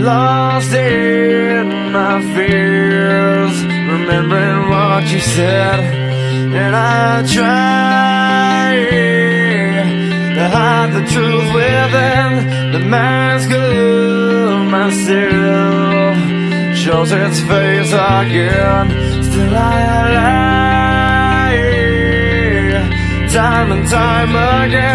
lost in my fears, remembering what you said, and I try to hide the truth within. The mask of myself shows its face again. Still I lie, time and time again.